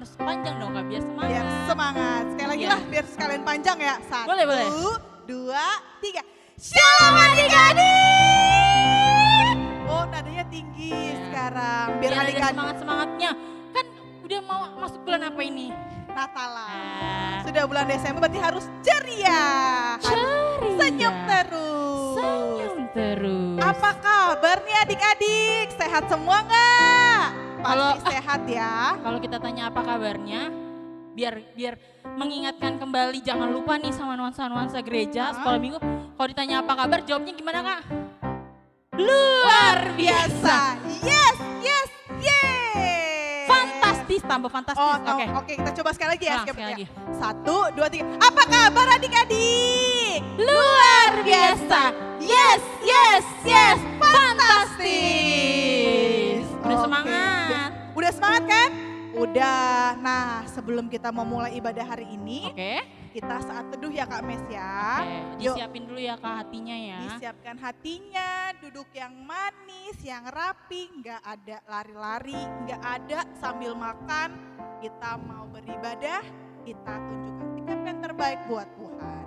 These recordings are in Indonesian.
harus panjang dong Kak, biar semangat. Biar semangat. Sekali lagi Iya. lah biar sekalian panjang ya. Satu, Boleh, boleh. dua, tiga. Shalom adik-adik. Oh nadanya tinggi Iya. sekarang. Biar ada adik-adik semangat-semangatnya. Kan udah mau masuk bulan apa ini? Natalan. Ah. Sudah bulan Desember berarti harus ceria. Harus senyum terus. Senyum terus. Apa kabar nih adik-adik? Sehat semua nggak? Pasti Kalau- sehat ya. Kalau kita tanya apa kabarnya, biar mengingatkan kembali, jangan lupa nih sama nuansa-nuansa gereja, sekolah minggu. Kalau ditanya apa kabar, jawabnya gimana Kak? Luar biasa. Yes, yes, yes. Fantastis, tambah fantastis. Oh, Oke. oke, kita coba sekali lagi ya. Ulang skip sekali ya. lagi. Satu, dua, tiga. Apa kabar adik-adik? Luar biasa. Yes, yes, yes. Fantastis. Udah Oke. semangat. Udah semangat kan? Udah. Nah, sebelum kita mau mulai ibadah hari ini, Oke. kita saat teduh ya Kak Mes ya. Oke, Yuk, disiapin dulu ya Kak hatinya ya. disiapkan hatinya, duduk yang manis, yang rapi, nggak ada lari-lari, nggak ada sambil makan. Kita mau beribadah, kita tunjukkan sikap yang terbaik buat Tuhan.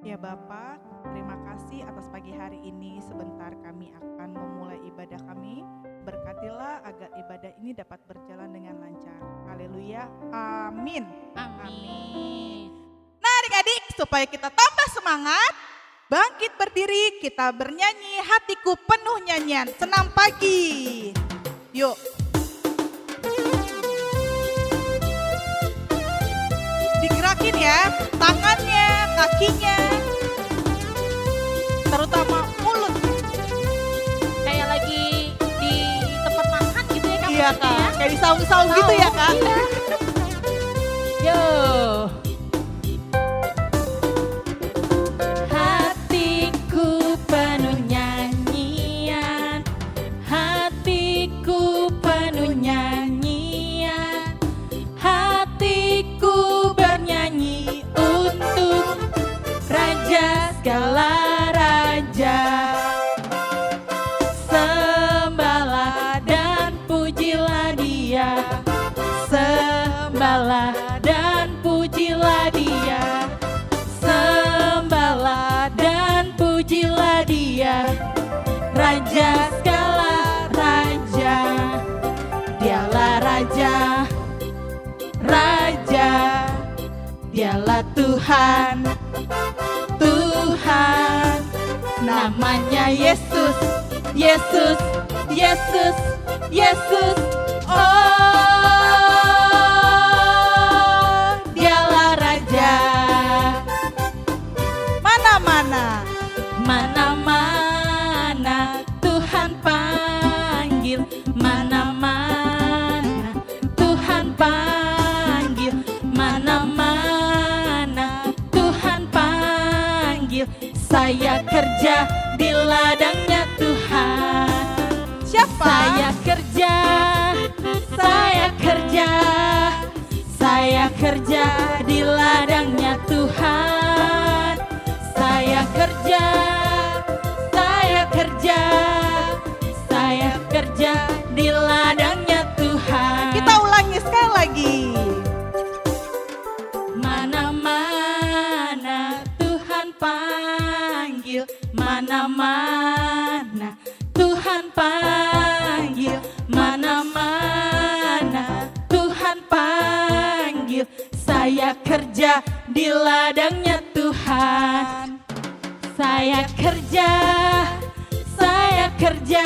Ya Bapak, terima kasih atas pagi hari ini. Sebentar kami akan memulai ibadah kami. Berkatilah agar ibadah ini dapat berjalan dengan lancar. Haleluya, amin. Amin. Nah adik-adik, supaya kita tambah semangat, bangkit berdiri, kita bernyanyi, hatiku penuh nyanyian. Senam pagi. Yuk. Digerakin ya, tangannya, kakinya, terutama mulut. Kayak lagi di tempat makan gitu ya Kak. Iya maksudnya Kak, ya? kayak di saung-saung gitu ya Kak. Iya. Yo. Hatiku penuh nyanyian, hatiku penuh nyanyian, hatiku bernyanyi untuk Raja segala raja. Sembahlah dan pujilah Dia, sembahlah dan pujilah Dia, sembahlah dan pujilah Dia, Raja segala raja. Dialah Raja, Raja, Dialah Tuhan, Tuhan. Namanya Yesus, Yesus, Yesus, Yesus. Oh, Dialah Raja. Mana-mana. Mana-mana Tuhan panggil, mana-mana Tuhan panggil, mana-mana Tuhan panggil. Saya kerja di ladangnya Tuhan. Siapa? Saya kerja, saya kerja, saya kerja di ladangnya Tuhan. Saya kerja, saya kerja, saya kerja di ladangnya Tuhan. Kita ulangi sekali lagi. Mana-mana Tuhan panggil, mana-mana Tuhan panggil, mana-mana Tuhan panggil. Saya kerja di ladangnya Tuhan. Saya kerja, saya kerja,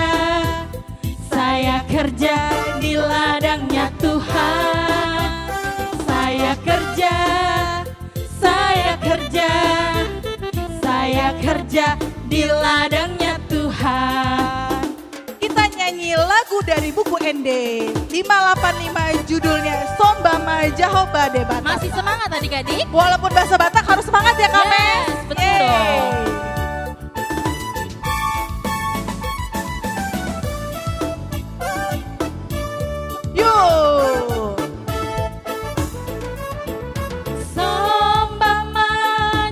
saya kerja di ladangnya Tuhan. Saya kerja, saya kerja, saya kerja di ladangnya Tuhan. Kita nyanyi lagu dari buku ND 585 judulnya Sombama Jahoba Debat. Masih semangat adik-adik? Walaupun bahasa Batak harus semangat ya Kak Mes. Yes, betul Yeay. dong. Yuk. Sambama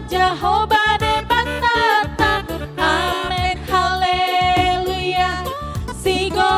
Jehovah debatata, amen haleluya, sigo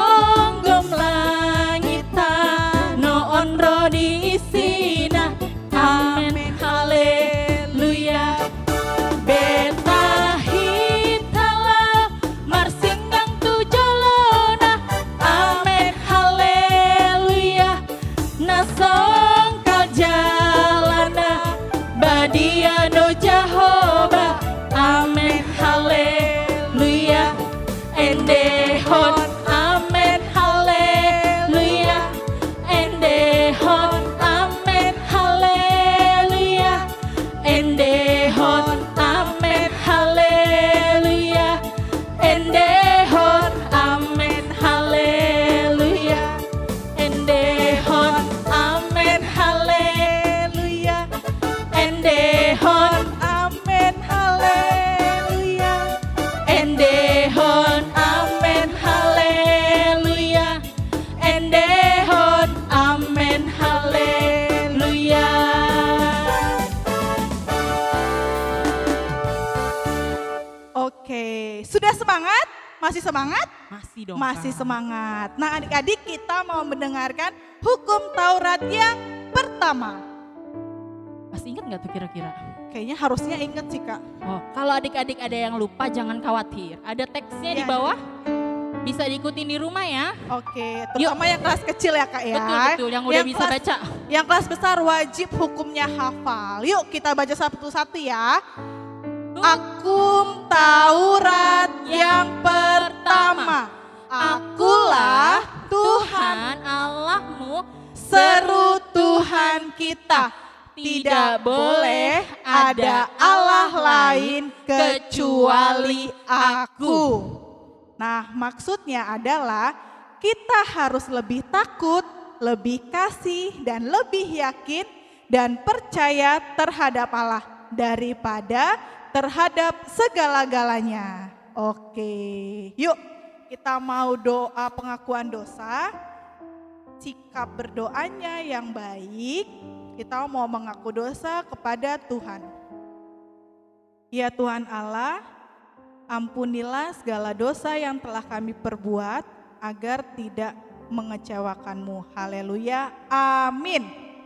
Oke, sudah semangat? Masih semangat? Masih dong. Masih Kak. semangat. Nah adik-adik kita mau mendengarkan hukum Taurat yang pertama. Masih ingat nggak tuh kira-kira? Kayaknya harusnya inget sih Kak. Oh, kalau adik-adik ada yang lupa jangan khawatir. Ada teksnya di Ya. bawah. Bisa diikutin di rumah ya. Oke, terutama yang kelas kecil ya Kak ya. Betul, yang udah bisa kelas- baca. Yang kelas besar wajib hukumnya hafal. Yuk kita baca satu-satu ya. Hukum Taurat yang pertama. Akulah Tuhan, Allahmu, seru Tuhan kita. Tidak boleh ada Allah lain kecuali Aku. Nah, maksudnya adalah kita harus lebih takut, lebih kasih, dan lebih yakin dan percaya terhadap Allah daripada terhadap segala-galanya. Oke, yuk kita mau doa pengakuan dosa, sikap berdoanya yang baik. Kita mau mengaku dosa kepada Tuhan. Ya Tuhan Allah, ampunilah segala dosa yang telah kami perbuat agar tidak mengecewakan-Mu. Haleluya, amin.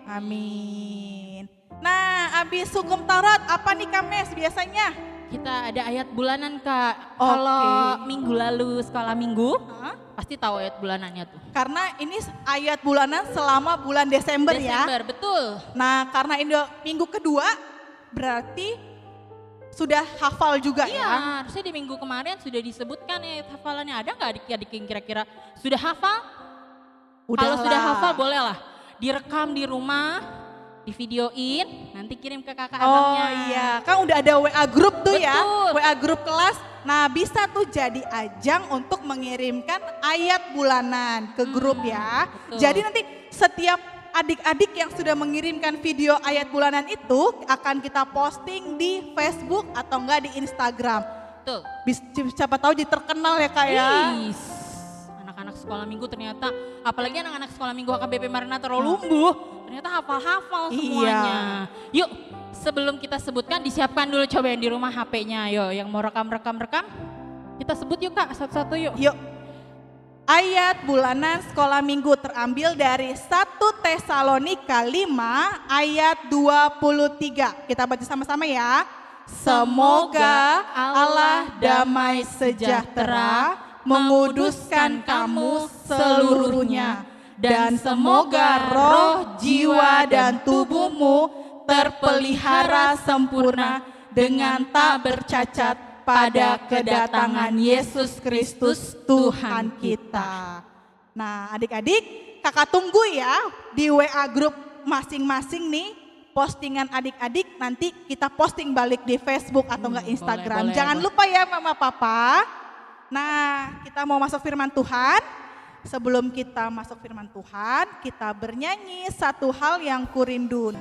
Amin. Nah, habis hukum Taurat apa nih Kames biasanya? kita ada ayat bulanan Kak. Oke. Kalau minggu lalu sekolah minggu, Hah? pasti tahu ayat bulanannya tuh. Karena ini ayat bulanan selama bulan Desember ya. Desember, betul. Nah, karena ini minggu kedua berarti sudah hafal juga Iya, ya. harusnya di minggu kemarin sudah disebutkan ayat hafalannya. Ada nggak adik-adik yang kira-kira sudah hafal? Kalau sudah hafal bolehlah direkam di rumah, di videoin, nanti kirim ke kakak Oh abangnya. iya, kan udah ada WA grup tuh ya, Betul. WA grup kelas. Nah bisa tuh jadi ajang untuk mengirimkan ayat bulanan ke grup ya. betul. Jadi nanti setiap adik-adik yang sudah mengirimkan video ayat bulanan itu akan kita posting di Facebook atau enggak di Instagram. Betul. Siapa tahu jadi terkenal ya Kak ya. Is, anak-anak sekolah minggu ternyata, apalagi anak-anak sekolah minggu HKBP Maranatha Rolumbu, ternyata hafal-hafal semuanya. Yuk, sebelum kita sebutkan, disiapkan dulu coba yang di rumah HP-nya. Yo, yang mau rekam, kita sebut yuk Kak, satu-satu yuk. Yuk. Ayat bulanan sekolah minggu terambil dari 1 Tesalonika 5 ayat 23. Kita baca sama-sama ya. Semoga Allah damai sejahtera menguduskan kamu seluruhnya. Dan semoga roh, jiwa, dan tubuhmu terpelihara sempurna dengan tak bercacat pada kedatangan Yesus Kristus Tuhan kita. Nah adik-adik kakak tunggu ya di WA grup masing-masing nih postingan adik-adik, nanti kita posting balik di Facebook atau enggak Instagram. boleh, Jangan boleh. lupa ya mama papa. Nah kita mau masuk firman Tuhan. Sebelum kita masuk firman Tuhan, kita bernyanyi satu hal yang kurindu.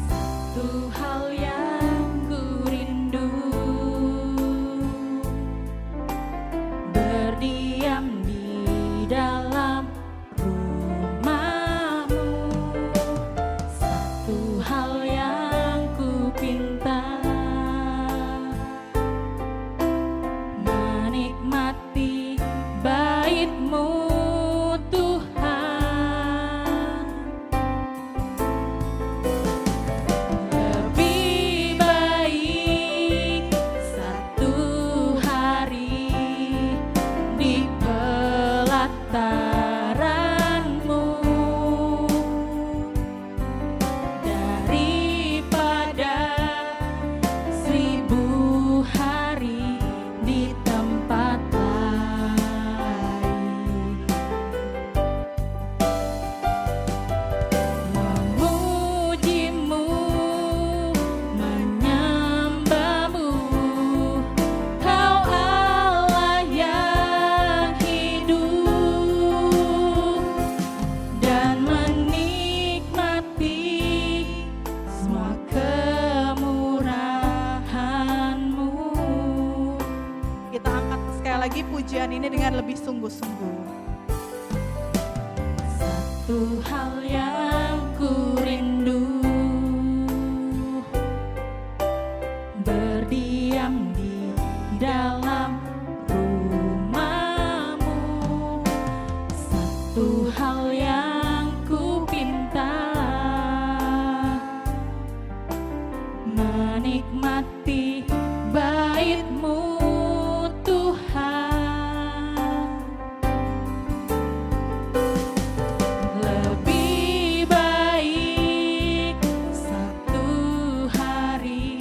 Satu hal yang ku rindu Satu hal yang ku rindu, berdiam di dalam rumahmu. Satu hal yang ku pinta, menikmati bait-Mu Tuhan. Lebih baik satu hari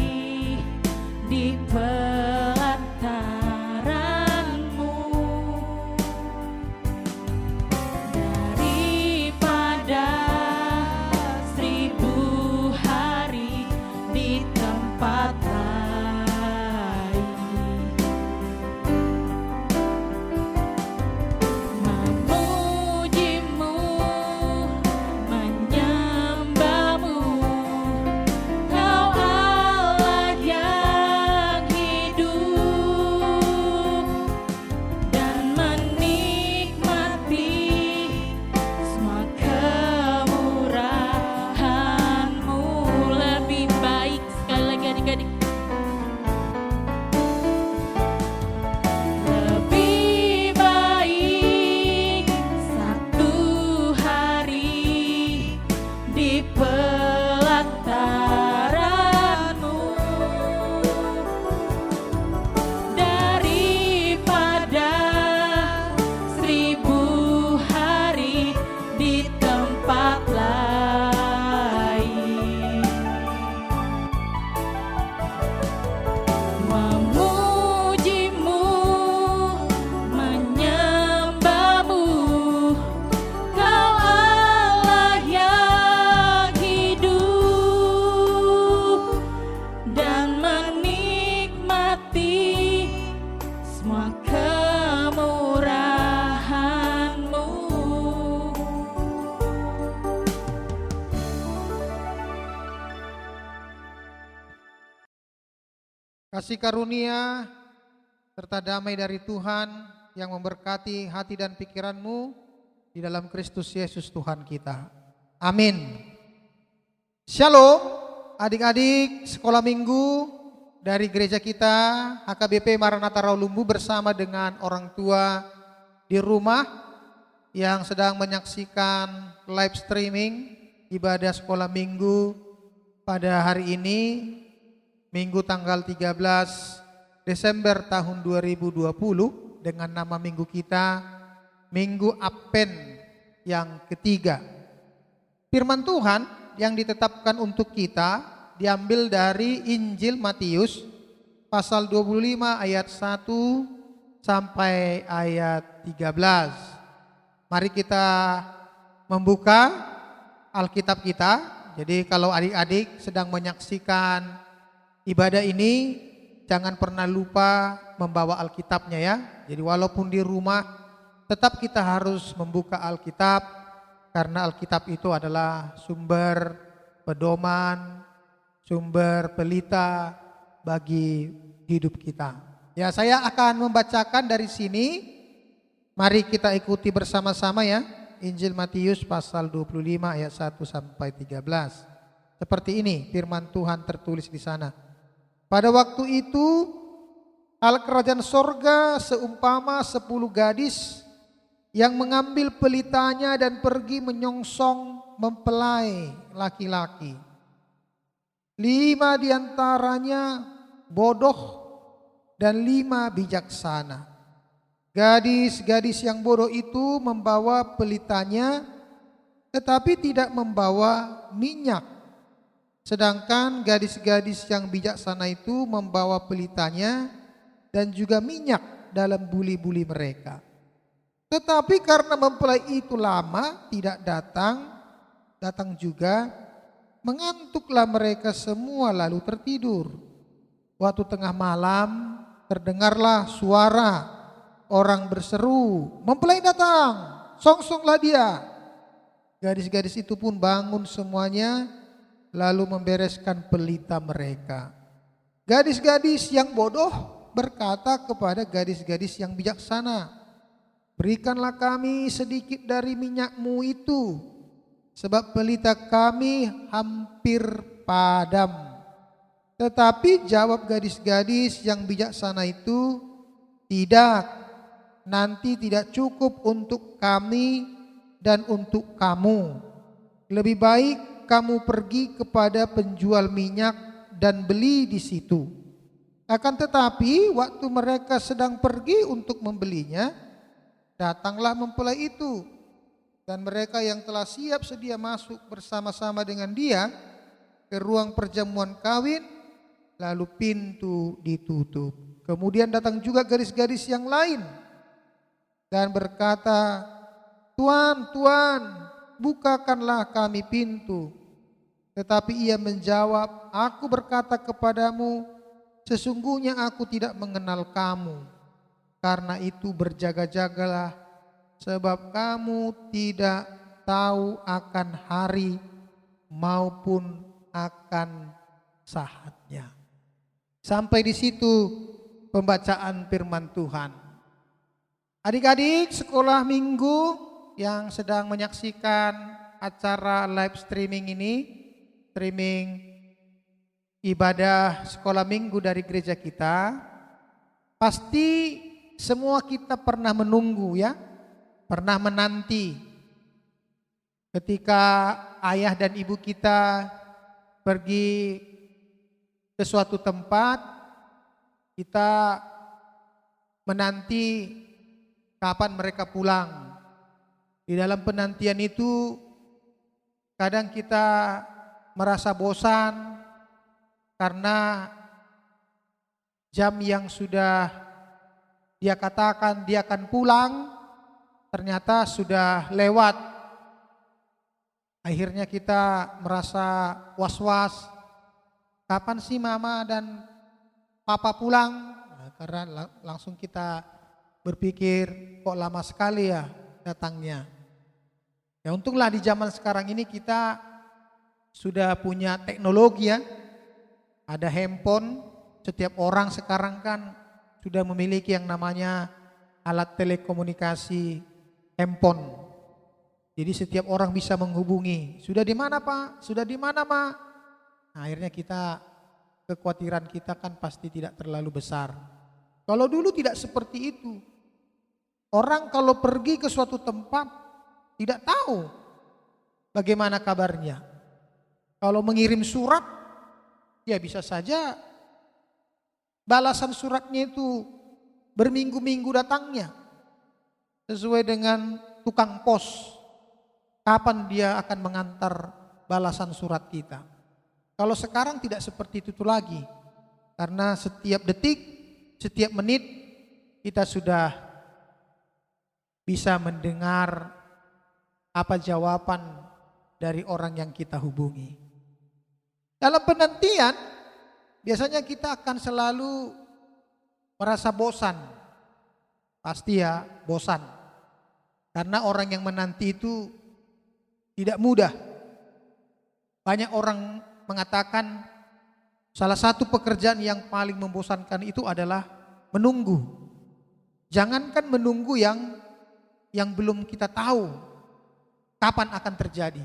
di pelataran-Mu daripada 1000 hari di tempat lain. Memuji-Mu, menyembah-Mu, Kau Allah yang hidup, dan menikmati semua kemurahan-Mu. Lebih baik, sekali lagi adik-adik, lebih baik satu hari di pelataran-Mu daripada 1000 hari di tempat lain. Memuji-Mu, menyembah-Mu, Kau Allah yang hidup, dan menikmati semua kemurahan-Mu. Kasih karunia serta damai dari Tuhan yang memberkati hati dan pikiranmu di dalam Kristus Yesus Tuhan kita. Amin. Shalom adik-adik sekolah minggu dari gereja kita HKBP Maranatha Rawalumbu bersama dengan orang tua di rumah yang sedang menyaksikan live streaming ibadah sekolah minggu pada hari ini, Minggu tanggal 13 Desember tahun 2020, dengan nama minggu kita Minggu Advent yang ketiga. Firman Tuhan yang ditetapkan untuk kita diambil dari Injil Matius pasal 25 ayat 1 sampai ayat 13. Mari kita membuka Alkitab kita. Jadi kalau adik-adik sedang menyaksikan ibadah ini, jangan pernah lupa membawa Alkitabnya ya. Jadi walaupun di rumah, tetap kita harus membuka Alkitab, karena Alkitab itu adalah sumber pedoman, sumber pelita bagi hidup kita. Ya, saya akan membacakan dari sini. Mari kita ikuti bersama-sama ya. Injil Matius pasal 25 ayat 1 sampai 13. Seperti ini firman Tuhan tertulis di sana. Pada waktu itu, hal kerajaan sorga seumpama 10 gadis yang mengambil pelitanya dan pergi menyongsong mempelai laki-laki. 5 diantaranya bodoh dan 5 bijaksana. Gadis-gadis yang bodoh itu membawa pelitanya tetapi tidak membawa minyak. Sedangkan gadis-gadis yang bijaksana itu membawa pelitanya dan juga minyak dalam buli-buli mereka. Tetapi karena mempelai itu lama tidak datang juga, mengantuklah mereka semua lalu tertidur. Waktu tengah malam terdengarlah suara orang berseru, "Mempelai datang, songsonglah dia." Gadis-gadis itu pun bangun semuanya, lalu membereskan pelita mereka. Gadis-gadis yang bodoh berkata kepada gadis-gadis yang bijaksana, "Berikanlah kami sedikit dari minyakmu itu, sebab pelita kami hampir padam. Tetapi jawab gadis-gadis yang bijaksana itu, tidak, nanti tidak cukup untuk kami dan untuk kamu. Lebih baik kamu pergi kepada penjual minyak dan beli di situ. Akan tetapi waktu mereka sedang pergi untuk membelinya, datanglah mempelai itu. Dan mereka yang telah siap sedia masuk bersama-sama dengan dia ke ruang perjamuan kawin, lalu pintu ditutup. Kemudian datang juga gadis-gadis yang lain dan berkata, Tuan, Tuan, bukakanlah kami pintu. Tetapi ia menjawab, aku berkata kepadamu, sesungguhnya aku tidak mengenal kamu. Karena itu berjaga-jagalah, sebab kamu tidak tahu akan hari maupun akan saatnya. Sampai di situ pembacaan firman Tuhan. Adik-adik sekolah minggu yang sedang menyaksikan acara live streaming ini, streaming ibadah sekolah minggu dari gereja kita, pasti semua kita pernah menunggu ya, pernah menanti ketika ayah dan ibu kita pergi ke suatu tempat, kita menanti kapan mereka pulang. Di dalam penantian itu kadang kita merasa bosan karena jam yang sudah dia katakan dia akan pulang ternyata sudah lewat. Akhirnya kita merasa was-was. Kapan sih mama dan papa pulang? Nah, karena langsung kita berpikir kok lama sekali ya datangnya. Ya untunglah di zaman sekarang ini kita sudah punya teknologi ya. Ada handphone, setiap orang sekarang kan sudah memiliki yang namanya alat telekomunikasi handphone. Jadi setiap orang bisa menghubungi. Sudah di mana Pak? Sudah di mana Ma? Nah, akhirnya kekhawatiran kita kan pasti tidak terlalu besar. Kalau dulu tidak seperti itu. Orang kalau pergi ke suatu tempat tidak tahu bagaimana kabarnya. Kalau mengirim surat, ya bisa saja balasan suratnya itu berminggu-minggu datangnya. Sesuai dengan tukang pos, kapan dia akan mengantar balasan surat kita. Kalau sekarang tidak seperti itu lagi, karena setiap detik, setiap menit kita sudah bisa mendengar apa jawaban dari orang yang kita hubungi. Dalam penantian, biasanya kita akan selalu merasa bosan, pasti ya bosan, karena orang yang menanti itu tidak mudah. Banyak orang mengatakan salah satu pekerjaan yang paling membosankan itu adalah menunggu. Jangankan menunggu yang belum kita tahu kapan akan terjadi.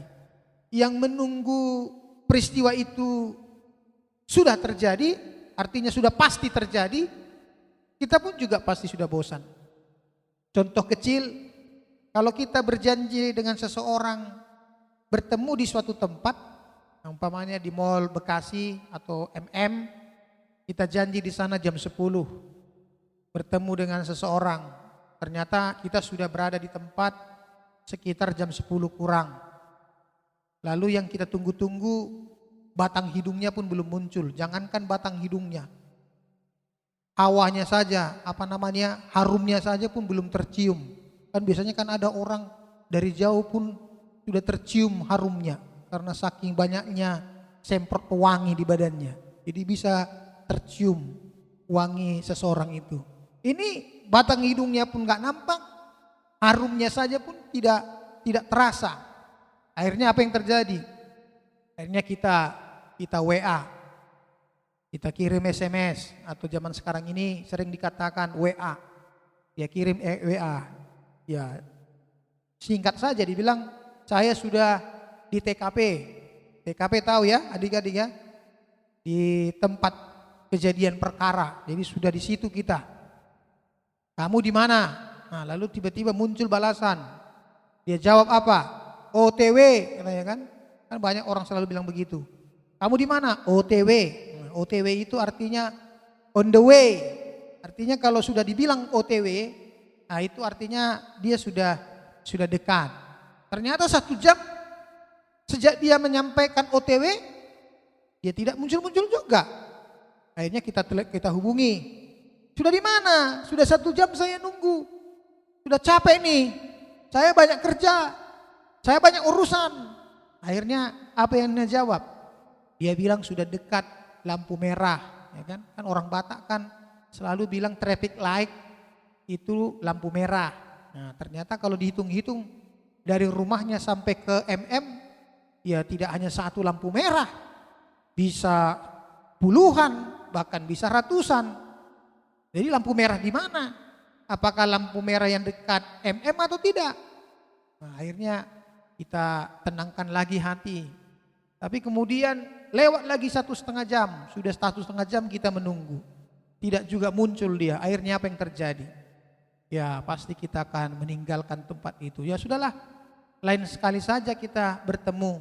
Yang menunggu peristiwa itu sudah terjadi, artinya sudah pasti terjadi, kita pun juga pasti sudah bosan. Contoh kecil, kalau kita berjanji dengan seseorang bertemu di suatu tempat, umpamanya di Mall Bekasi atau MM, kita janji di sana jam 10 bertemu dengan seseorang. Ternyata kita sudah berada di tempat sekitar jam 10 kurang. Lalu yang kita tunggu-tunggu batang hidungnya pun belum muncul. Jangankan batang hidungnya, hawanya saja, harumnya saja pun belum tercium. Kan biasanya kan ada orang dari jauh pun sudah tercium harumnya. Karena saking banyaknya semprot pewangi di badannya. Jadi bisa tercium wangi seseorang itu. Ini batang hidungnya pun gak nampak, harumnya saja pun tidak terasa. Akhirnya apa yang terjadi? Akhirnya kita WA, kita kirim SMS, atau zaman sekarang ini sering dikatakan WA. Dia kirim WA, ya singkat saja dibilang saya sudah di TKP. TKP tahu ya adik-adik ya? Di tempat kejadian perkara. Jadi sudah di situ kita. Kamu di mana? Nah, lalu tiba-tiba muncul balasan. Dia jawab apa? OTW, katanya kan? Kan banyak orang selalu bilang begitu. Kamu di mana? OTW. Nah, OTW itu artinya on the way. Artinya kalau sudah dibilang OTW, nah itu artinya dia sudah dekat. Ternyata 1 jam sejak dia menyampaikan OTW, dia tidak muncul-muncul juga. Akhirnya kita hubungi. Sudah di mana? Sudah 1 jam saya nunggu. Sudah capek nih. Saya banyak kerja. Saya banyak urusan. Akhirnya apa yang dia jawab? Dia bilang sudah dekat lampu merah. Ya kan? Kan orang Batak kan selalu bilang traffic light itu lampu merah. Nah, ternyata kalau dihitung-hitung dari rumahnya sampai ke ya tidak hanya 1 lampu merah. Bisa puluhan, bahkan bisa ratusan. Jadi lampu merah di mana? Apakah lampu merah yang dekat atau tidak? Nah, akhirnya kita tenangkan lagi hati. Tapi kemudian lewat lagi 1,5 jam. Sudah 1,5 jam kita menunggu. Tidak juga muncul dia. Akhirnya apa yang terjadi? Ya pasti kita akan meninggalkan tempat itu. Ya sudahlah, lain sekali saja kita bertemu.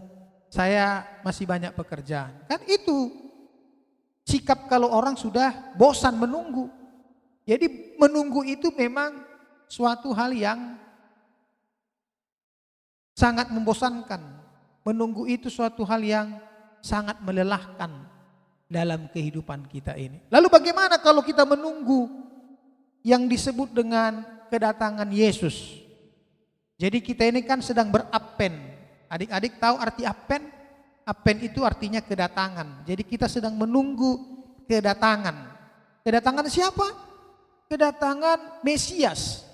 Saya masih banyak pekerjaan. Kan itu sikap kalau orang sudah bosan menunggu. Jadi menunggu itu memang suatu hal yang sangat membosankan. Menunggu itu suatu hal yang sangat melelahkan dalam kehidupan kita ini. Lalu bagaimana kalau kita menunggu yang disebut dengan kedatangan Yesus? Jadi kita ini kan sedang berapen. Adik-adik tahu arti apen? Apen itu artinya kedatangan. Jadi kita sedang menunggu kedatangan. Kedatangan siapa? Kedatangan Mesias,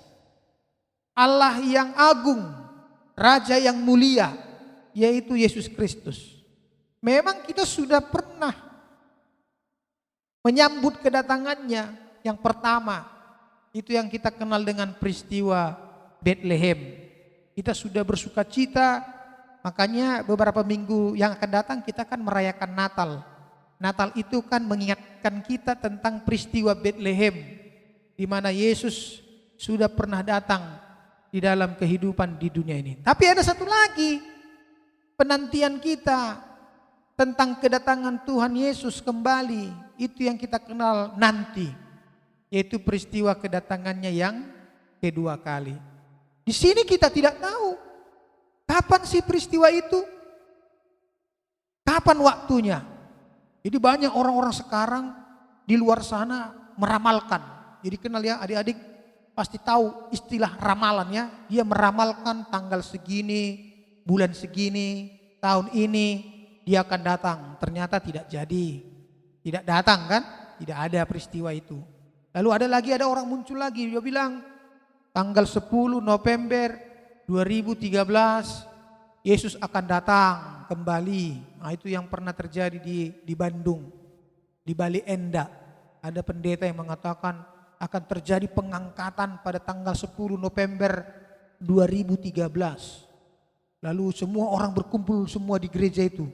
Allah yang agung, Raja yang mulia, yaitu Yesus Kristus. Memang kita sudah pernah menyambut kedatangannya. Yang pertama, itu yang kita kenal dengan peristiwa Bethlehem. Kita sudah bersuka cita, makanya beberapa minggu yang akan datang kita akan merayakan Natal. Natal itu kan mengingatkan kita tentang peristiwa Bethlehem, di mana Yesus sudah pernah datang di dalam kehidupan di dunia ini. Tapi ada satu lagi penantian kita tentang kedatangan Tuhan Yesus kembali. Itu yang kita kenal nanti, yaitu peristiwa kedatangannya yang kedua kali. Di sini kita tidak tahu kapan sih peristiwa itu, kapan waktunya. Jadi banyak orang-orang sekarang di luar sana meramalkan. Jadi kenal ya adik-adik, pasti tahu istilah ramalan ya. Dia meramalkan tanggal segini, bulan segini, tahun ini dia akan datang. Ternyata tidak jadi. Tidak datang kan? Tidak ada peristiwa itu. Lalu ada orang muncul lagi, dia bilang tanggal 10 November 2013 Yesus akan datang kembali. Nah, itu yang pernah terjadi di Bandung, di Bali Enda. Ada pendeta yang mengatakan akan terjadi pengangkatan pada tanggal 10 November 2013. Lalu semua orang berkumpul semua di gereja itu.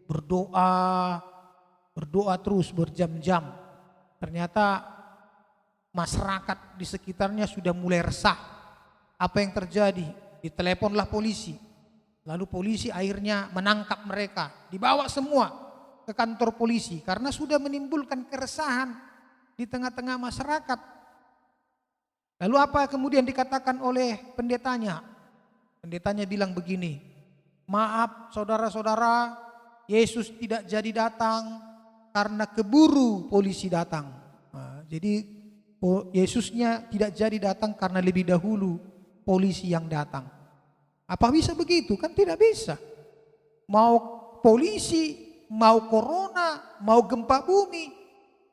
Berdoa terus berjam-jam. Ternyata masyarakat di sekitarnya sudah mulai resah. Apa yang terjadi? Diteleponlah polisi. Lalu polisi akhirnya menangkap mereka. Dibawa semua ke kantor polisi karena sudah menimbulkan keresahan di tengah-tengah masyarakat. Lalu apa kemudian dikatakan oleh pendetanya? Pendetanya bilang begini, maaf saudara-saudara, Yesus tidak jadi datang karena keburu polisi datang. Nah, jadi Yesusnya tidak jadi datang karena lebih dahulu polisi yang datang. Apa bisa begitu? Kan tidak bisa. Mau polisi, mau corona, mau gempa bumi,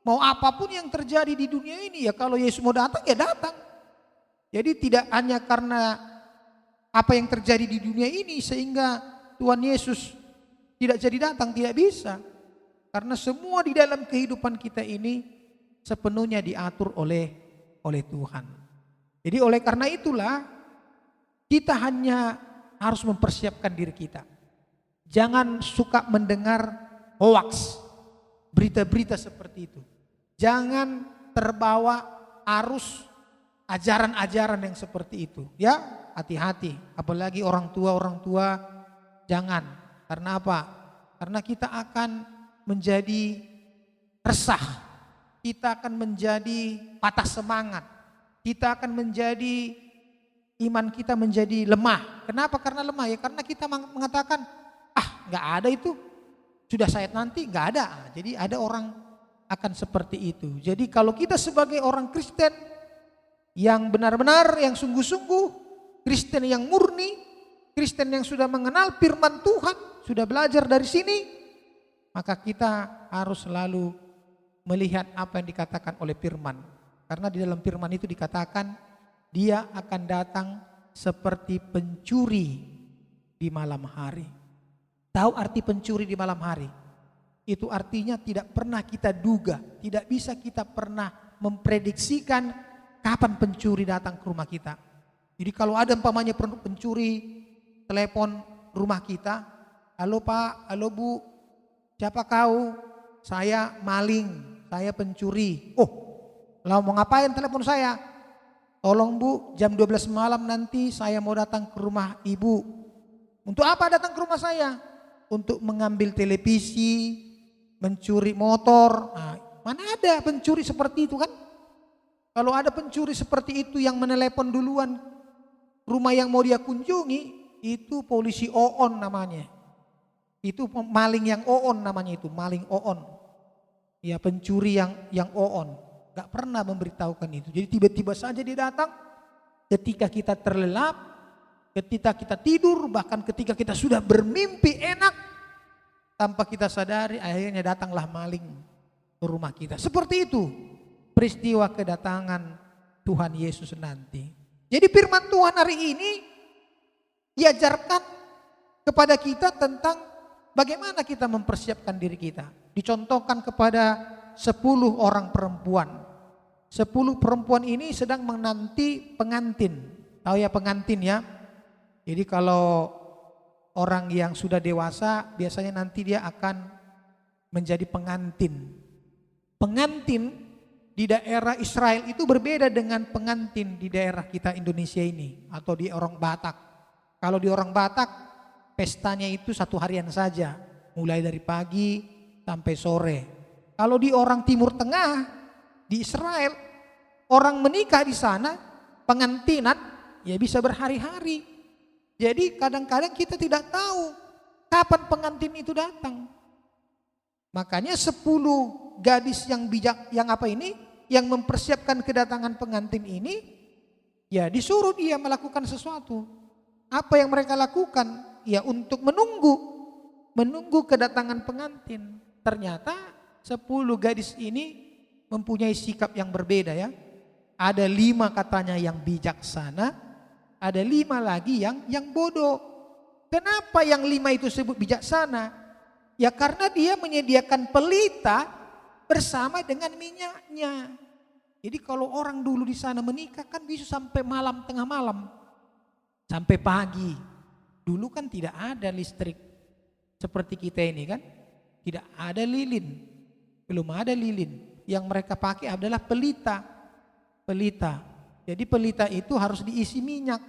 mau apapun yang terjadi di dunia ini, ya kalau Yesus mau datang ya datang. Jadi tidak hanya karena apa yang terjadi di dunia ini sehingga Tuhan Yesus tidak jadi datang, tidak bisa. Karena semua di dalam kehidupan kita ini sepenuhnya diatur oleh Tuhan. Jadi oleh karena itulah kita hanya harus mempersiapkan diri kita. Jangan suka mendengar hoax, berita-berita seperti itu. Jangan terbawa arus ajaran-ajaran yang seperti itu. Ya, hati-hati. Apalagi orang tua jangan. Karena apa? Karena kita akan menjadi resah. Kita akan menjadi patah semangat. Kita akan menjadi, iman kita menjadi lemah. Kenapa? Karena lemah ya. Karena kita mengatakan, nggak ada itu. Sudah saya nanti nggak ada. Jadi ada orang akan seperti itu. Jadi kalau kita sebagai orang Kristen yang benar-benar, yang sungguh-sungguh, Kristen yang murni, Kristen yang sudah mengenal firman Tuhan, sudah belajar dari sini, maka kita harus selalu melihat apa yang dikatakan oleh firman. Karena di dalam firman itu dikatakan dia akan datang seperti pencuri di malam hari. Tahu arti pencuri di malam hari? Itu artinya tidak pernah kita duga, tidak bisa kita pernah memprediksikan kapan pencuri datang ke rumah kita. Jadi kalau ada umpamanya pencuri telepon rumah kita, halo Pak, halo Bu, siapa kau? Saya maling, saya pencuri. Oh, lah mau ngapain telepon saya? Tolong Bu, jam 12 malam nanti saya mau datang ke rumah Ibu. Untuk apa datang ke rumah saya? Untuk mengambil televisi, mencuri motor. Nah, mana ada pencuri seperti itu kan? Kalau ada pencuri seperti itu yang menelepon duluan rumah yang mau dia kunjungi, itu polisi oon namanya. Itu maling yang oon namanya, itu maling oon. Ya, pencuri yang oon. Gak pernah memberitahukan itu. Jadi tiba-tiba saja dia datang ketika kita terlelap, ketika kita tidur, bahkan ketika kita sudah bermimpi enak, tanpa kita sadari akhirnya datanglah maling ke rumah kita. Seperti itu peristiwa kedatangan Tuhan Yesus nanti. Jadi firman Tuhan hari ini diajarkan kepada kita tentang bagaimana kita mempersiapkan diri kita. Dicontohkan kepada 10 orang perempuan. 10 perempuan ini sedang menanti pengantin. Tahu ya pengantin ya? Jadi kalau orang yang sudah dewasa biasanya nanti dia akan menjadi pengantin. Pengantin di daerah Israel itu berbeda dengan pengantin di daerah kita Indonesia ini atau di orang Batak. Kalau di orang Batak pestanya itu 1 harian saja, mulai dari pagi sampai sore. Kalau di orang Timur Tengah, di Israel, orang menikah di sana, pengantinan ya bisa berhari-hari. Jadi kadang-kadang kita tidak tahu kapan pengantin itu datang. Makanya 10 gadis yang bijak, yang apa ini, yang mempersiapkan kedatangan pengantin ini, ya disuruh dia melakukan sesuatu. Apa yang mereka lakukan? Ya untuk menunggu kedatangan pengantin. Ternyata 10 gadis ini mempunyai sikap yang berbeda ya. Ada 5 katanya yang bijaksana, ada 5 lagi yang bodoh. Kenapa yang 5 itu sebut bijaksana? Ya karena dia menyediakan pelita bersama dengan minyaknya. Jadi kalau orang dulu di sana menikah kan bisa sampai malam, tengah malam, sampai pagi. Dulu kan tidak ada listrik seperti kita ini kan, tidak ada lilin, belum ada lilin. Yang mereka pakai adalah pelita. Jadi pelita itu harus diisi minyak.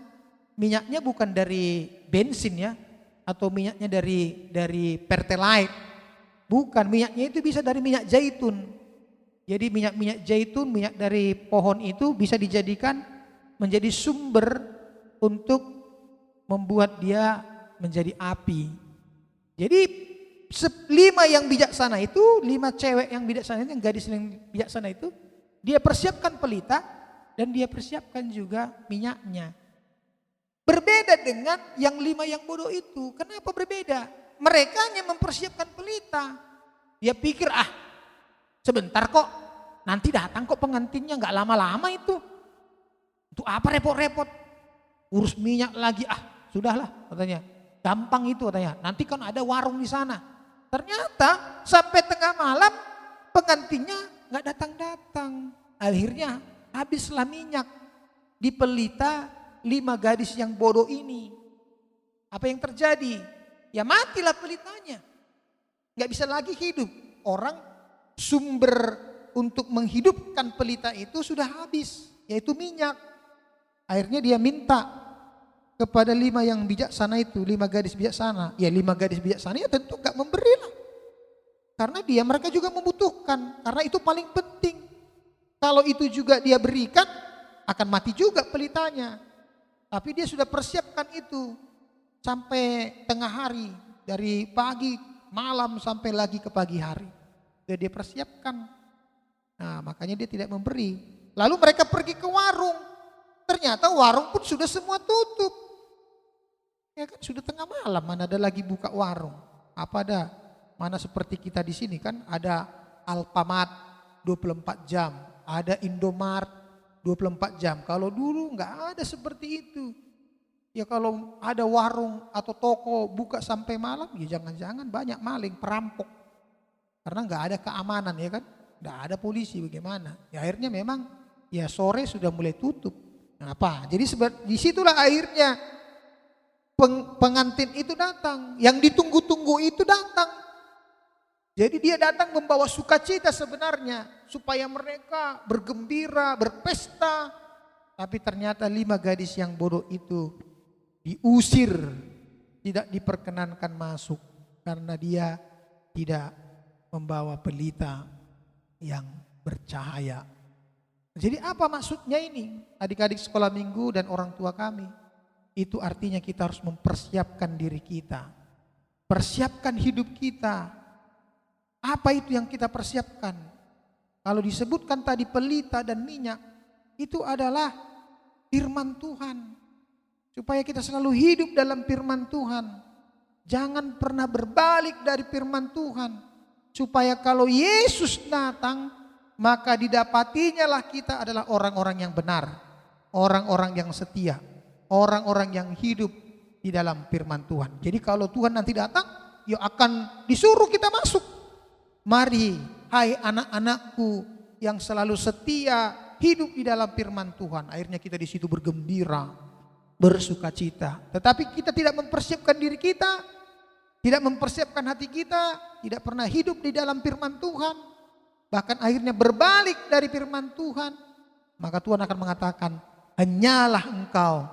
Minyaknya bukan dari bensin ya, atau minyaknya dari pertalite. Bukan, minyaknya itu bisa dari minyak zaitun. Jadi minyak zaitun, minyak dari pohon itu bisa dijadikan menjadi sumber untuk membuat dia menjadi api. Jadi 5 yang bijaksana itu, 5 cewek yang bijaksana itu, yang gadis yang bijaksana itu, dia persiapkan pelita dan dia persiapkan juga minyaknya. Berbeda dengan yang 5 yang bodoh itu. Kenapa berbeda? Mereka hanya mempersiapkan pelita. Dia pikir sebentar kok, nanti datang kok pengantinnya, nggak lama-lama itu. Untuk apa repot-repot? Urus minyak lagi, sudahlah katanya. Gampang itu katanya. Nanti kan ada warung di sana. Ternyata sampai tengah malam pengantinnya nggak datang-datang. Akhirnya habislah minyak di pelita 5 gadis yang bodoh ini. Apa yang terjadi? ya matilah pelitanya. Nggak bisa lagi hidup. Orang sumber untuk menghidupkan pelita itu sudah habis, yaitu minyak. Akhirnya dia minta kepada 5 yang bijaksana itu, 5 gadis bijaksana. Ya 5 gadis bijaksana ya tentu nggak memberilah. Karena mereka juga membutuhkan, karena itu paling penting. Kalau itu juga dia berikan, akan mati juga pelitanya. Tapi dia sudah persiapkan itu sampai tengah hari, dari pagi, malam sampai lagi ke pagi hari. Sudah dia persiapkan. Nah, makanya dia tidak memberi. Lalu mereka pergi ke warung. Ternyata warung pun sudah semua tutup. Ya kan sudah tengah malam, mana ada lagi buka warung. Apa ada? Mana seperti kita di sini kan ada Alfamart 24 jam, ada Indomaret 24 jam. Kalau dulu nggak ada seperti itu. Ya kalau ada warung atau toko buka sampai malam, ya jangan-jangan banyak maling, perampok. Karena nggak ada keamanan ya kan, nggak ada polisi bagaimana. Ya akhirnya memang ya sore sudah mulai tutup. Kenapa? Jadi disitulah akhirnya pengantin itu datang, yang ditunggu-tunggu itu datang. Jadi dia datang membawa sukacita sebenarnya supaya mereka bergembira, berpesta. Tapi ternyata 5 gadis yang bodoh itu diusir, tidak diperkenankan masuk karena dia tidak membawa pelita yang bercahaya. Jadi apa maksudnya ini? Adik-adik sekolah minggu dan orang tua kami. Itu artinya kita harus mempersiapkan diri kita. Persiapkan hidup kita. Apa itu yang kita persiapkan? Kalau disebutkan tadi pelita dan minyak, itu adalah firman Tuhan. Supaya kita selalu hidup dalam firman Tuhan. Jangan pernah berbalik dari firman Tuhan. Supaya kalau Yesus datang, maka didapatinya lah kita adalah orang-orang yang benar. Orang-orang yang setia. Orang-orang yang hidup di dalam firman Tuhan. Jadi kalau Tuhan nanti datang, ya akan disuruh kita masuk. Mari, hai anak-anakku yang selalu setia hidup di dalam firman Tuhan. Akhirnya kita di situ bergembira, bersukacita. Tetapi kita tidak mempersiapkan diri kita, tidak mempersiapkan hati kita, tidak pernah hidup di dalam firman Tuhan. Bahkan akhirnya berbalik dari firman Tuhan. Maka Tuhan akan mengatakan, hanyalah engkau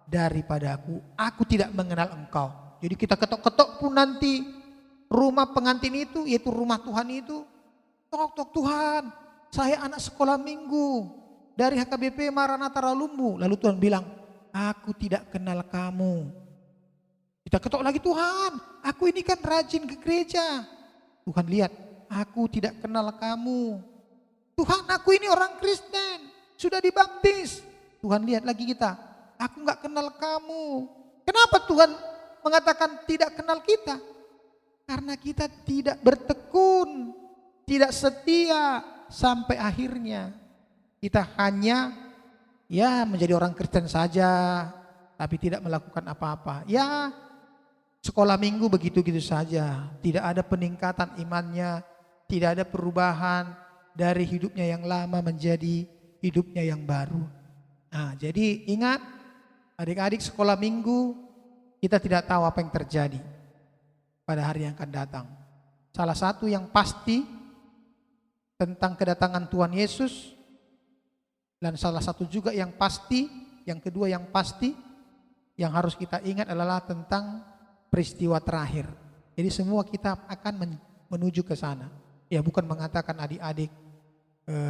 daripada aku tidak mengenal engkau. Jadi kita ketok-ketok pun nanti rumah pengantin itu, yaitu rumah Tuhan itu, tok-tok Tuhan, saya anak sekolah minggu dari HKBP Maranatha Ralumbu. Lalu Tuhan bilang, aku tidak kenal kamu. Kita ketok lagi, Tuhan, aku ini kan rajin ke gereja. Tuhan lihat, aku tidak kenal kamu. Tuhan, aku ini orang Kristen, sudah dibaptis. Tuhan lihat lagi kita, aku gak kenal kamu. Kenapa Tuhan mengatakan tidak kenal kita? Karena kita tidak bertekun, tidak setia sampai akhirnya. Kita hanya ya menjadi orang Kristen saja, tapi tidak melakukan apa-apa. Ya sekolah minggu begitu-gitu saja, tidak ada peningkatan imannya, tidak ada perubahan dari hidupnya yang lama menjadi hidupnya yang baru. Nah, jadi ingat adik-adik sekolah minggu, kita tidak tahu apa yang terjadi pada hari yang akan datang. Salah satu yang pasti tentang kedatangan Tuhan Yesus, dan salah satu juga yang pasti, yang kedua yang pasti, yang harus kita ingat adalah tentang peristiwa terakhir. Jadi semua kita akan menuju ke sana. Ya bukan mengatakan adik-adik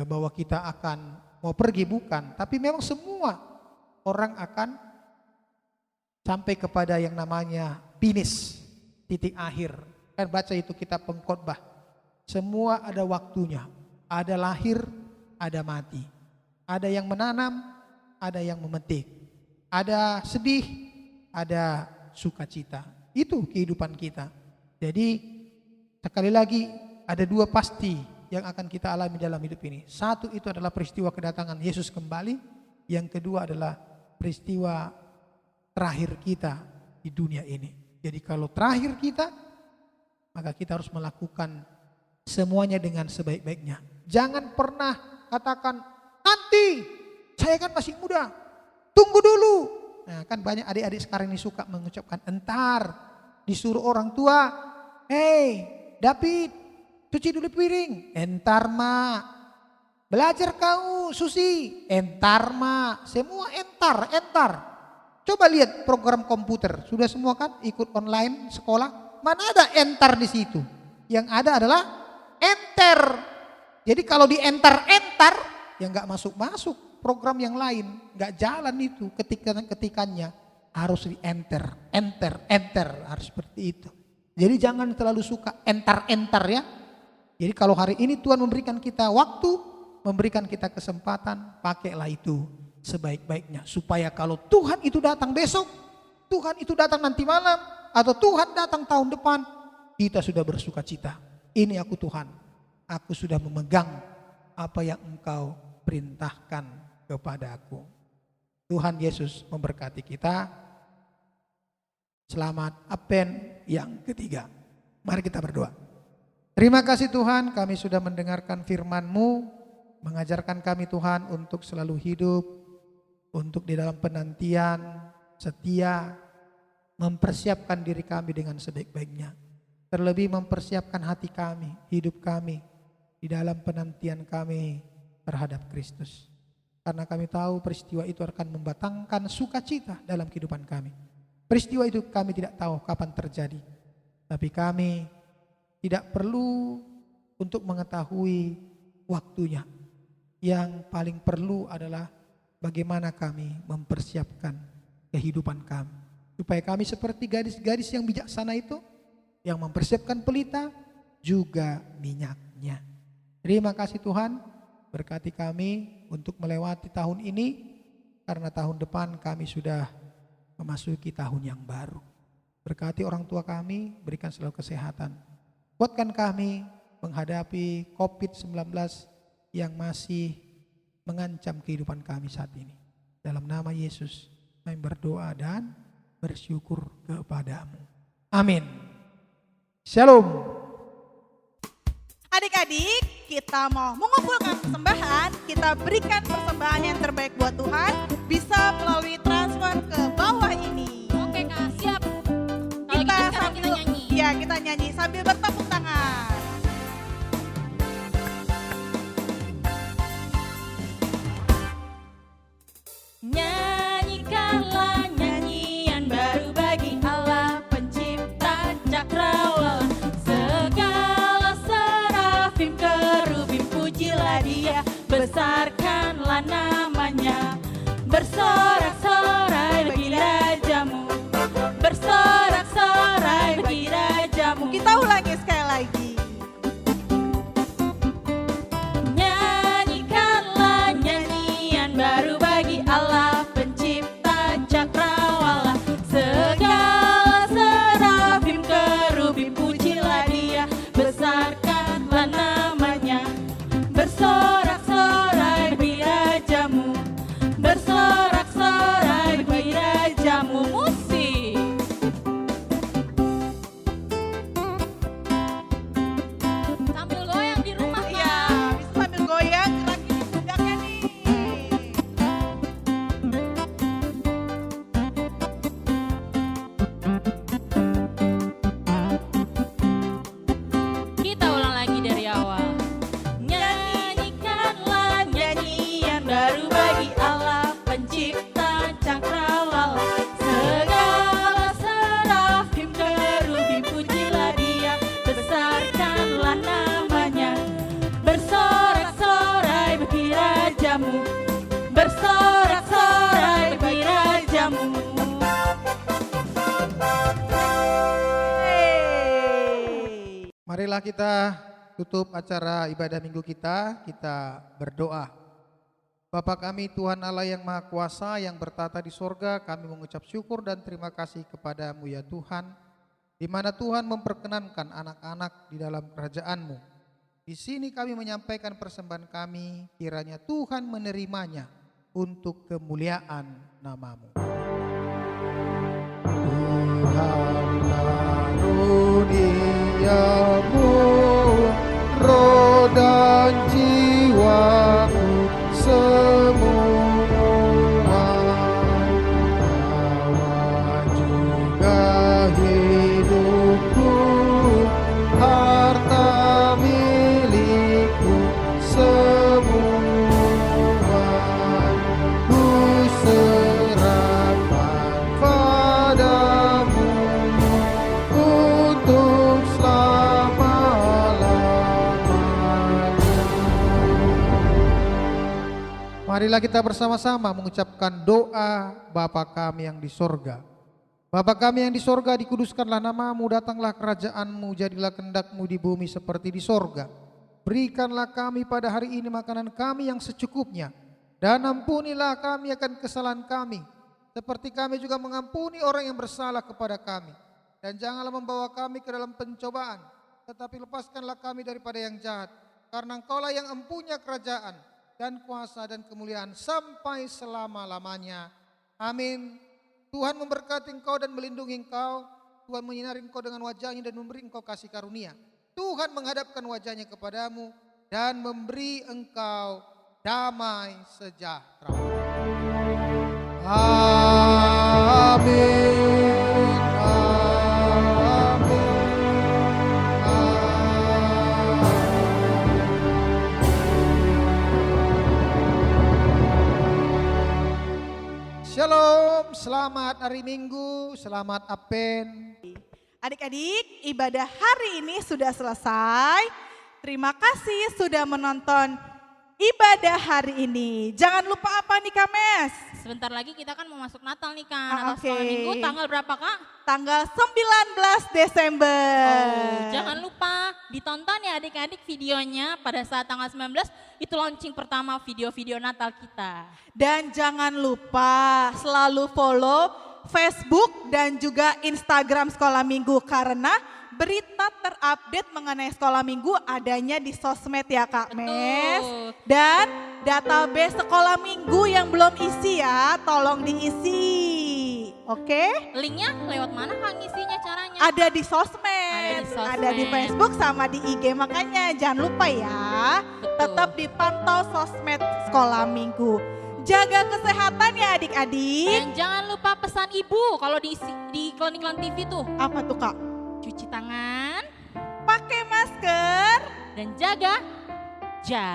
bahwa kita akan mau pergi, bukan. Tapi memang semua orang akan sampai kepada yang namanya finish. Titik akhir. Kan baca itu kitab Pengkhotbah. Semua ada waktunya. Ada lahir, ada mati. Ada yang menanam, ada yang memetik. Ada sedih, ada sukacita. Itu kehidupan kita. Jadi sekali lagi ada 2 pasti yang akan kita alami dalam hidup ini. Satu itu adalah peristiwa kedatangan Yesus kembali. Yang kedua adalah peristiwa terakhir kita di dunia ini. Jadi kalau terakhir kita, maka kita harus melakukan semuanya dengan sebaik-baiknya. Jangan pernah katakan, nanti saya kan masih muda, tunggu dulu. Nah kan banyak adik-adik sekarang ini suka mengucapkan entar. Disuruh orang tua, "Hei David, cuci dulu piring." "Entar mak." "Belajar kau Susi." "Entar mak." Semua entar. Coba lihat program komputer, sudah semua kan ikut online sekolah. Mana ada entar di situ? Yang ada adalah enter. Jadi kalau di entar ya nggak masuk program yang lain, nggak jalan itu ketikannya harus di enter harus seperti itu. Jadi jangan terlalu suka entar ya. Jadi kalau hari ini Tuhan memberikan kita waktu, memberikan kita kesempatan, pakailah itu sebaik-baiknya supaya kalau Tuhan itu datang besok, Tuhan itu datang nanti malam, atau Tuhan datang tahun depan, kita sudah bersuka cita. Ini aku Tuhan, aku sudah memegang apa yang Engkau perintahkan kepada aku. Tuhan Yesus memberkati kita. Selamat Advent yang ketiga. Mari kita berdoa. Terima kasih Tuhan, kami sudah mendengarkan firman-Mu, mengajarkan kami Tuhan untuk selalu hidup, untuk di dalam penantian setia, mempersiapkan diri kami dengan sebaik-baiknya. Terlebih mempersiapkan hati kami, hidup kami, di dalam penantian kami terhadap Kristus. Karena kami tahu peristiwa itu akan membatangkan sukacita dalam kehidupan kami. Peristiwa itu kami tidak tahu kapan terjadi. Tapi kami tidak perlu untuk mengetahui waktunya. Yang paling perlu adalah bagaimana kami mempersiapkan kehidupan kami. Supaya kami seperti gadis-gadis yang bijaksana itu, yang mempersiapkan pelita juga minyaknya. Terima kasih Tuhan, berkati kami untuk melewati tahun ini, karena tahun depan kami sudah memasuki tahun yang baru. Berkati orang tua kami, berikan selalu kesehatan. Kuatkan kami menghadapi COVID-19 yang masih mengancam kehidupan kami saat ini. Dalam nama Yesus kami berdoa dan bersyukur kepadamu. Amin. Shalom. Adik-adik, kita mau mengumpulkan persembahan, kita berikan persembahan yang terbaik buat Tuhan, bisa melalui transfer ke bawah ini. Oke Kak, siap. Kalau gitu Kita sekarang kita nyanyi. Iya, kita nyanyi sambil bertepuk tangan. Nyanyikanlah nyanyian baru bagi Allah pencipta cakrawala. Segala serafim kerubim pujilah Dia, besarkanlah namanya. Bersorak-sorai bagi rajamu, bersorak-sorai bagi rajamu. Kita ulangi sekali lagi. Nyanyikanlah nyanyian baru bagi Allah pencipta cakrawala. Segala serafim kerubim pujilah Dia, besarkanlah namanya. Bersorak-sorai bagi rajamu, bersorak-sorai bagi rajamu. Musik. Sambil goyang di rumah Iya, Kak. bisa sambil goyang, gerakin pundaknya nih. Kita ulang lagi dari awal. Nyanyikanlah nyanyian baru bagi Allah pencipta cakrawala. Segala serafim kerubim pujilah Dia, besarkanlah namanya. Bersorak-sorai bagi rajamu, bersorak-sorai bagi rajamu. Hey. Marilah kita tutup acara ibadah minggu kita berdoa. Bapa kami Tuhan Allah yang Maha Kuasa yang bertata di sorga, kami mengucap syukur dan terima kasih kepadamu ya Tuhan, di mana Tuhan memperkenankan anak-anak di dalam kerajaan-Mu. Di sini kami menyampaikan persembahan kami, kiranya Tuhan menerimanya untuk kemuliaan nama-Mu. Tuhan karuniamu, roh dan jiwaku semua, bawa juga hidup Marilah kita bersama-sama mengucapkan doa Bapa kami yang di sorga. Bapa kami yang di sorga, dikuduskanlah namamu, datanglah kerajaanmu, jadilah kehendakmu di bumi seperti di sorga. Berikanlah kami pada hari ini makanan kami yang secukupnya, dan ampunilah kami akan kesalahan kami, seperti kami juga mengampuni orang yang bersalah kepada kami. Dan janganlah membawa kami ke dalam pencobaan, tetapi lepaskanlah kami daripada yang jahat. Karena Engkaulah yang empunya kerajaan dan kuasa dan kemuliaan sampai selama-lamanya. Amin. Tuhan memberkati engkau dan melindungi engkau. Tuhan menyinari engkau dengan wajahnya dan memberi engkau kasih karunia. Tuhan menghadapkan wajahnya kepadamu dan memberi engkau damai sejahtera. Amin. Amin. Shalom, selamat hari Minggu, selamat Apen. Adik-adik, ibadah hari ini sudah selesai. Terima kasih sudah menonton ibadah hari ini. Jangan lupa apa nih Kak Mes? Sebentar lagi kita kan mau masuk Natal nih Kak. Natal Oke. sekolah minggu tanggal berapa Kak? Tanggal 19 Desember. Oh, jangan lupa ditonton ya adik-adik videonya pada saat tanggal 19 itu launching pertama video-video Natal kita. Dan jangan lupa selalu follow Facebook dan juga Instagram Sekolah Minggu karena berita terupdate mengenai Sekolah Minggu adanya di sosmed ya Kak Mes. Dan database Sekolah Minggu yang belum isi ya, tolong diisi. Oke? Linknya lewat mana Kak ngisinya caranya? Ada di sosmed, ada di Facebook sama di IG, makanya jangan lupa ya. Betul. Tetap dipantau sosmed Sekolah Minggu. Jaga kesehatan ya adik-adik. Dan jangan lupa pesan ibu kalau di iklan-iklan TV tuh. Apa tuh Kak? Cuci tangan Pakai masker. dan jaga jarak.